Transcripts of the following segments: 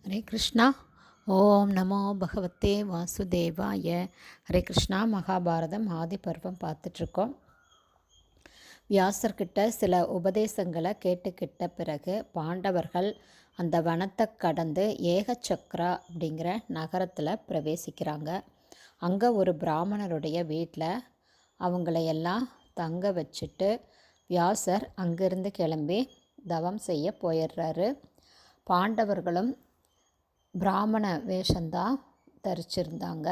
ஹரே கிருஷ்ணா. ஓம் நமோ பகவத்தே வாசுதேவாய. ஹரே கிருஷ்ணா. மகாபாரதம் ஆதி பருவம் பார்த்துட்ருக்கோம். வியாசர்கிட்ட சில உபதேசங்களை கேட்டுக்கிட்ட பிறகு பாண்டவர்கள் அந்த வனத்தை கடந்து ஏகச்சக்ரா அப்படிங்கிற நகரத்தில் பிரவேசிக்கிறாங்க. அங்கே ஒரு பிராமணருடைய வீட்டில் அவங்களையெல்லாம் தங்க வச்சுட்டு வியாசர் அங்கேருந்து கிளம்பி தவம் செய்ய போயிடுறாரு. பாண்டவர்களும் பிராமண வேஷந்தான் தரிச்சிருந்தாங்க.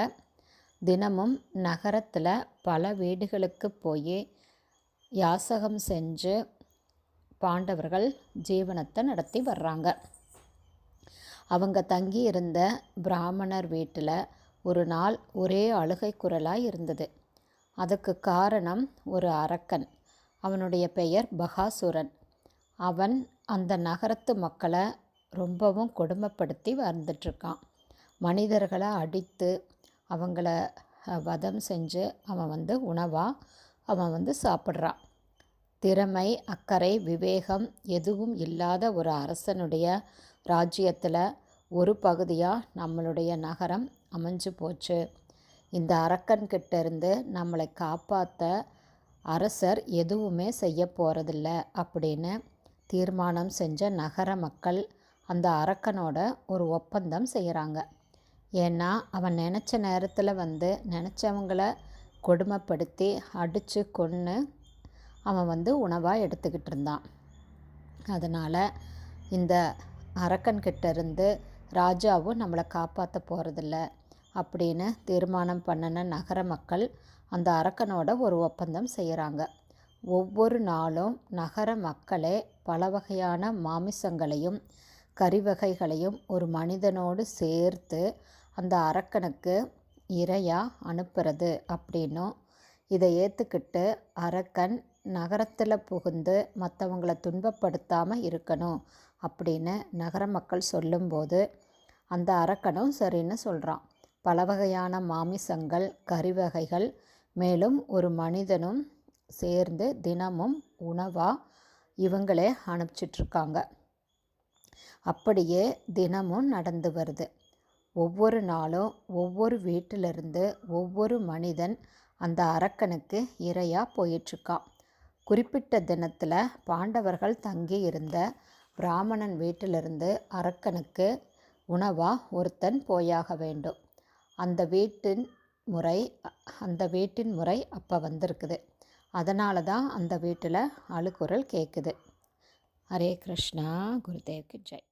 தினமும் நகரத்தில் பல வீடுகளுக்கு போய் யாசகம் செஞ்சு பாண்டவர்கள் ஜீவனத்தை நடத்தி வர்றாங்க. அவங்க தங்கி இருந்த பிராமணர் வீட்டில் ஒரு நாள் ஒரே அழுகை குரலாக இருந்தது. அதுக்கு காரணம் ஒரு அரக்கன். அவனுடைய பெயர் பகாசுரன். அவன் அந்த நகரத்து மக்களை ரொம்பவும் கொடுமைப்படுத்தி வந்துட்டுருக்கான். மனிதர்களை அடித்து அவங்கள வதம் செஞ்சு அவன் உணவாக அவன் சாப்பிட்றான். திறமை, அக்கறை, விவேகம் எதுவும் இல்லாத ஒரு அரசனுடைய ராஜ்யத்தில் ஒரு பகுதியாக நம்மளுடைய நகரம் அமைஞ்சு போச்சு. இந்த அரக்கன்கிட்ட இருந்து நம்மளை காப்பாற்ற அரசர் எதுவுமே செய்ய போகிறதில்ல அப்படின்னு தீர்மானம் செஞ்ச நகர மக்கள் அந்த அரக்கனோட ஒரு ஒப்பந்தம் செய்கிறாங்க. ஏன்னா அவன் நினச்ச நேரத்தில் நினச்சவங்கள கொடுமைப்படுத்தி அடித்து கொன்று அவன் உணவாக எடுத்துக்கிட்டு இருந்தான். அதனால் இந்த அரக்கன்கிட்ட இருந்து ராஜாவும் நம்மளை காப்பாற்ற போகிறதில்ல அப்படின்னு தீர்மானம் பண்ணின நகர மக்கள் அந்த அரக்கனோட ஒரு ஒப்பந்தம் செய்கிறாங்க. ஒவ்வொரு நாளும் நகர மக்களே பல வகையான மாமிசங்களையும் கறிவகைகளையும் ஒரு மனிதனோடு சேர்த்து அந்த அரக்கனுக்கு இரையாக அனுப்புறது அப்படின்னும், இதை ஏற்றுக்கிட்டு அரக்கன் நகரத்தில் புகுந்து மற்றவங்களை துன்பப்படுத்தாமல் இருக்கணும் அப்படின்னு நகர மக்கள் சொல்லும்போது அந்த அரக்கனும் சரின்னு சொல்கிறான். பல வகையான மாமிசங்கள், கறிவகைகள், மேலும் ஒரு மனிதனும் சேர்ந்து தினமும் உணவாக இவங்களே அனுப்பிச்சிட்ருக்காங்க. அப்படியே தினமும் நடந்து வருது. ஒவ்வொரு நாளும் ஒவ்வொரு வீட்டிலிருந்து ஒவ்வொரு மனிதன் அந்த அரக்கனுக்கு இரையாக போயிட்டுருக்கான். குறிப்பிட்ட தினத்தில் பாண்டவர்கள் தங்கி இருந்த பிராமணன் வீட்டிலிருந்து அரக்கனுக்கு உணவாக ஒருத்தன் போயாக வேண்டும். அந்த வீட்டின் முறை அப்போ வந்திருக்குது. அதனால தான் அந்த வீட்டில் அழுகுரல் கேட்குது. ஹரே கிருஷ்ணா. குருதேவ்க்கு ஜெய்.